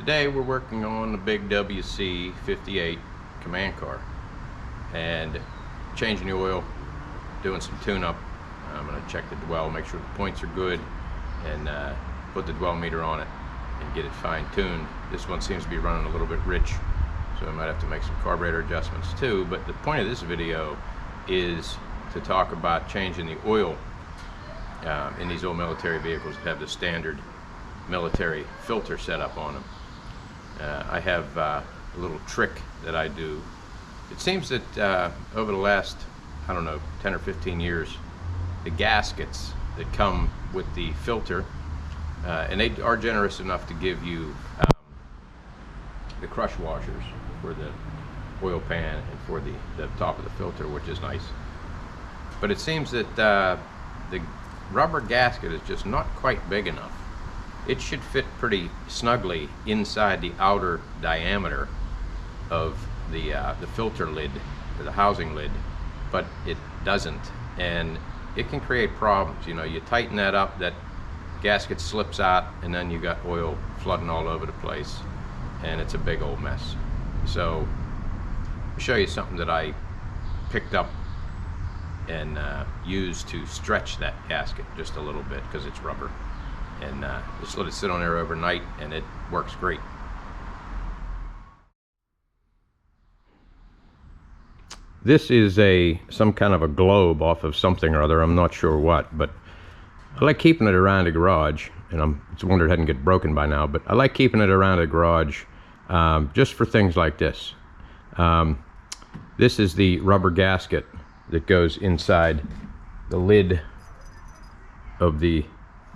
Today we're working on the big WC58 command car and changing the oil, doing some tune-up. I'm going to check the dwell, make sure the points are good, and put the dwell meter on it and get it fine-tuned. This one seems to be running a little bit rich, so I might have to make some carburetor adjustments too. But the point of this video is to talk about changing the oil in these old military vehicles that have the standard military filter set up on them. I have a little trick that I do. It seems that over the last, I don't know, 10 or 15 years, the gaskets that come with the filter, and they are generous enough to give you the crush washers for the oil pan and for the top of the filter, which is nice. But it seems that the rubber gasket is just not quite big enough. It should fit pretty snugly inside the outer diameter of the filter lid, or the housing lid, but it doesn't, and it can create problems. You know, you tighten that up, that gasket slips out, and then you got oil flooding all over the place, and it's a big old mess. So I'll show you something that I picked up and used to stretch that gasket just a little bit, because it's rubber, and just let it sit on there overnight and it works great. This is some kind of a globe off of something or other, I'm not sure what, but I like keeping it around the garage, and I'm wondering it hadn't get broken by now, but I like keeping it around the garage just for things like this. This is the rubber gasket that goes inside the lid of the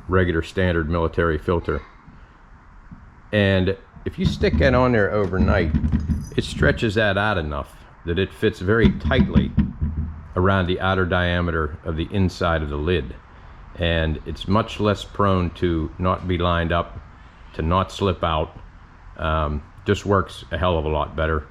regular standard military filter, and if you stick that on there overnight, it stretches that out enough that it fits very tightly around the outer diameter of the inside of the lid, and it's much less prone to not be lined up, to not slip out. Just works a hell of a lot better.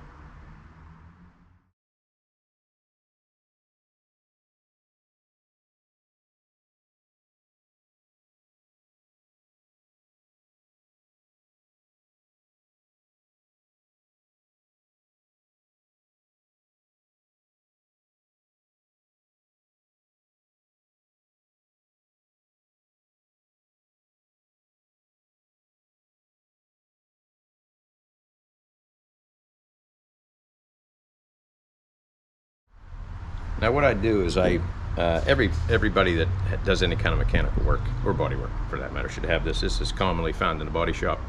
Now what I do is everybody that does any kind of mechanical work, or body work for that matter, should have this. This is commonly found in the body shop,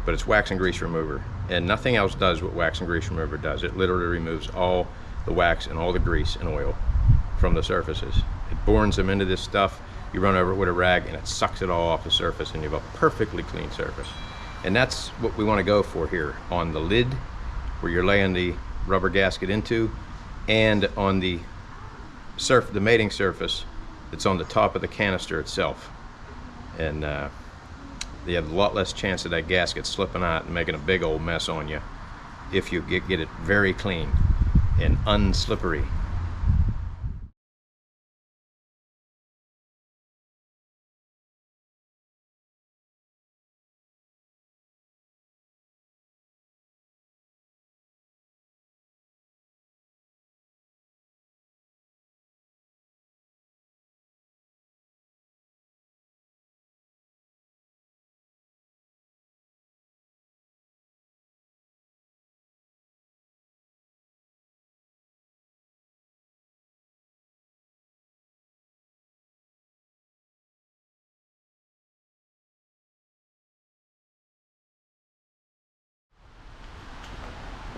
but it's wax and grease remover, and nothing else does what wax and grease remover does. It literally removes all the wax and all the grease and oil from the surfaces. It borns them into this stuff, you run over it with a rag, and it sucks it all off the surface, and you have a perfectly clean surface. And that's what we want to go for here on the lid, where you're laying the rubber gasket into, and on the mating surface that's on the top of the canister itself. And you have a lot less chance of that gasket slipping out and making a big old mess on you if you get it very clean and unslippery.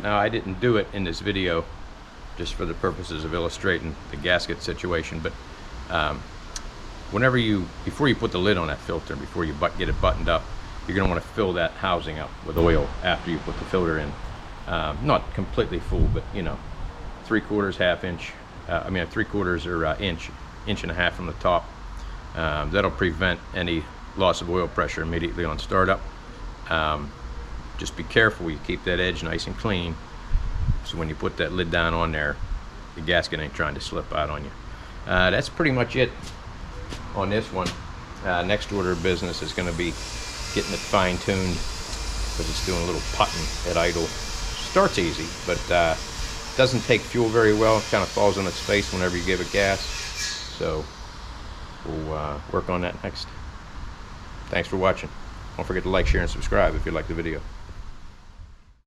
Now, I didn't do it in this video just for the purposes of illustrating the gasket situation, but before you put the lid on that filter, before you get it buttoned up, you're going to want to fill that housing up with oil after you put the filter in. Not completely full, but you know, 3/4, half inch, 3/4 or inch and a half from the top. That'll prevent any loss of oil pressure immediately on startup. Just be careful, you keep that edge nice and clean, so when you put that lid down on there, the gasket ain't trying to slip out on you. That's pretty much it on this one. Next order of business is going to be getting it fine-tuned because it's doing a little putting at idle. Starts easy, but doesn't take fuel very well. It kind of falls on its face whenever you give it gas. So we'll work on that next. Thanks for watching. Don't forget to like, share, and subscribe if you like the video.